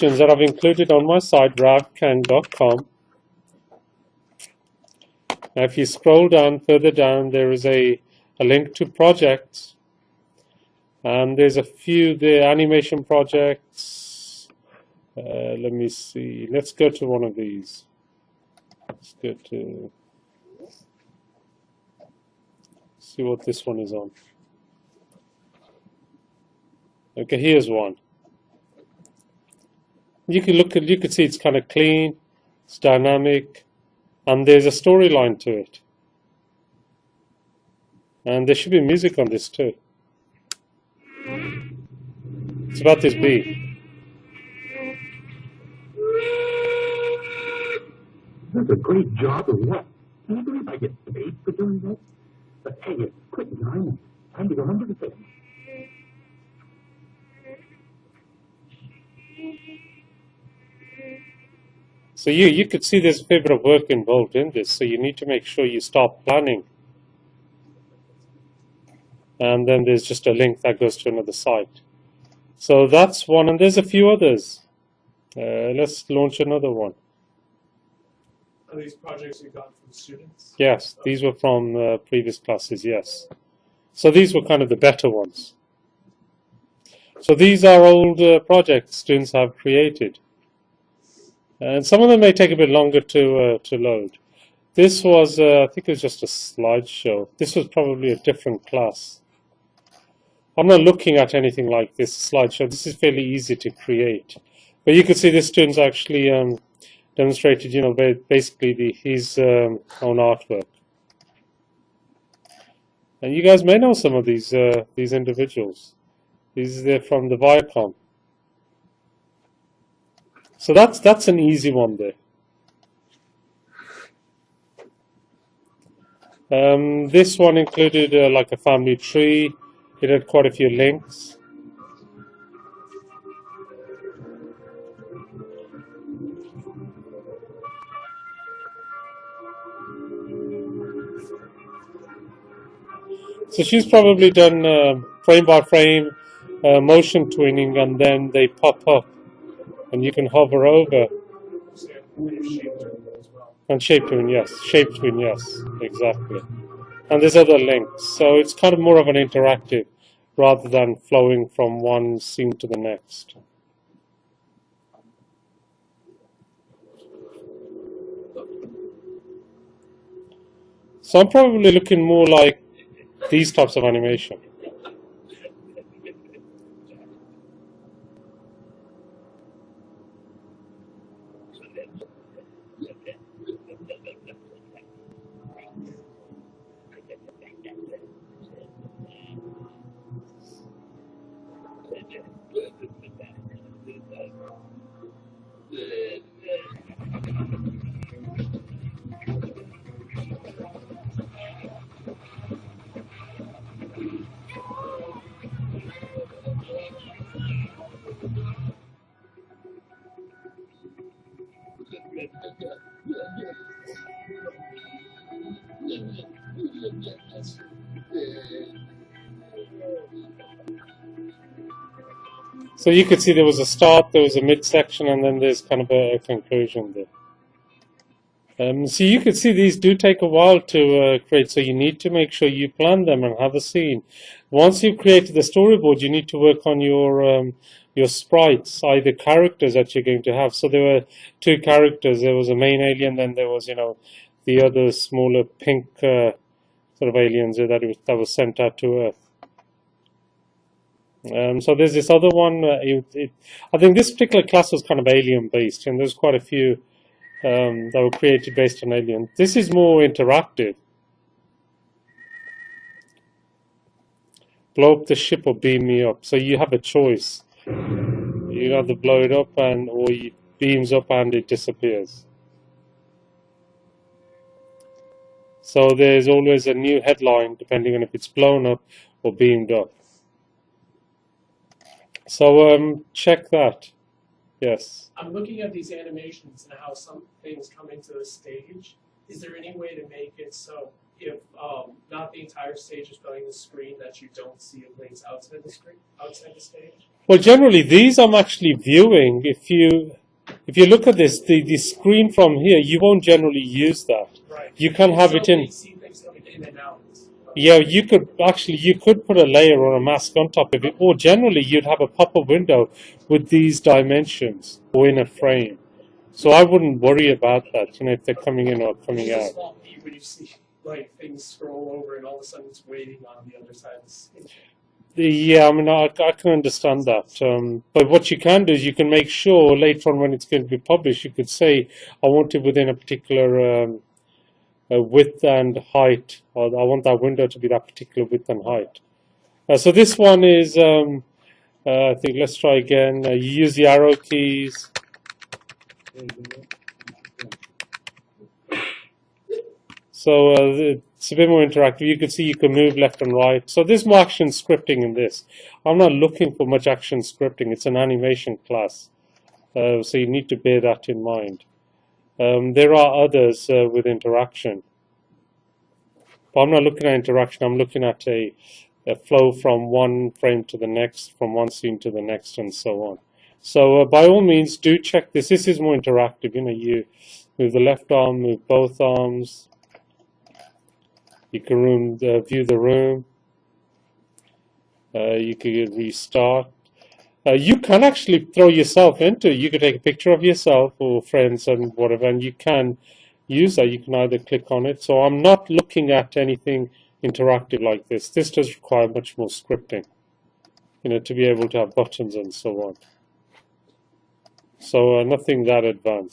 questions that I've included on my site, ravkang.com. Now, if you scroll down, further down, there is a link to projects. And there's a few, the animation projects. Let me see. Let's go to one of these. Let's go to see what this one is on. Okay, here's one. You can see it's kind of clean, it's dynamic, and there's a storyline to it. And there should be music on this too. It's about this bee. That's a great job of what? Can you believe I get paid for doing that? But hey, it's quick time. Time to go home to the family. So you could see there's a fair bit of work involved in this, so you need to make sure you start planning. And then there's just a link that goes to another site. So that's one, and there's a few others. Let's launch another one. Are these projects you got from students? Yes, these were from previous classes, yes. So these were kind of the better ones. So these are old projects students have created. And some of them may take a bit longer to load. This was, I think it was just a slideshow. This was probably a different class. I'm not looking at anything like this slideshow. This is fairly easy to create. But you can see the students actually demonstrated, you know, basically his own artwork. And you guys may know some of these individuals. These are from the Viacom. So that's an easy one there. This one included like a family tree. It had quite a few links. So she's probably done frame by frame motion twinning, and then they pop up, and you can hover over. And shape twin, yes. Shape twin, yes. Exactly. And there's other links. So it's kind of more of an interactive rather than flowing from one scene to the next. So I'm probably looking more like these types of animation. So you could see there was a start, there was a midsection, and then there's kind of a conclusion there. So you could see these do take a while to create, so you need to make sure you plan them and have a scene. Once you've created the storyboard, you need to work on your sprites, either characters that you're going to have. So there were two characters. There was a main alien, then there was, you know, the other smaller pink sort of aliens that was sent out to Earth. So there's this other one. I think this particular class was kind of alien-based, and there's quite a few that were created based on Alien. This is more interactive. Blow up the ship or beam me up. So you have a choice. You either blow it up or it beams up and it disappears. So there's always a new headline depending on if it's blown up or beamed up. So check that. Yes. I'm looking at these animations and how some things come into the stage. Is there any way to make it so if not the entire stage is filling the screen, that you don't see it things outside the screen, outside the stage? Well, generally, these I'm actually viewing. If you look at this, the screen from here, you won't generally use that. Right. You can have it in. You see things coming in and out. Yeah, you could put a layer or a mask on top of it, or generally you'd have a pop-up window with these dimensions or in a frame. So I wouldn't worry about that, if they're coming in or coming It's a out. small peak when you see like things scroll over and all of a sudden it's waiting on the other side of the stage. Yeah, I mean, I can understand that. But what you can do is you can make sure later on when it's going to be published, you could say, I want it within a particular width and height, or I want that window to be that particular width and height. So this one is, I think, let's try again. You use the arrow keys. So it's a bit more interactive. You can see you can move left and right. So there's more action scripting in this. I'm not looking for much action scripting. It's an animation class. So you need to bear that in mind. There are others with interaction. But I'm not looking at interaction. I'm looking at a flow from one frame to the next, from one scene to the next, and so on. So by all means, do check this. This is more interactive. You move the left arm, move both arms. You can view the room. You can restart. You can actually throw yourself into it. You can take a picture of yourself or friends and whatever, and you can use that. You can either click on it. So I'm not looking at anything interactive like this. This does require much more scripting, to be able to have buttons and so on. So nothing that advanced.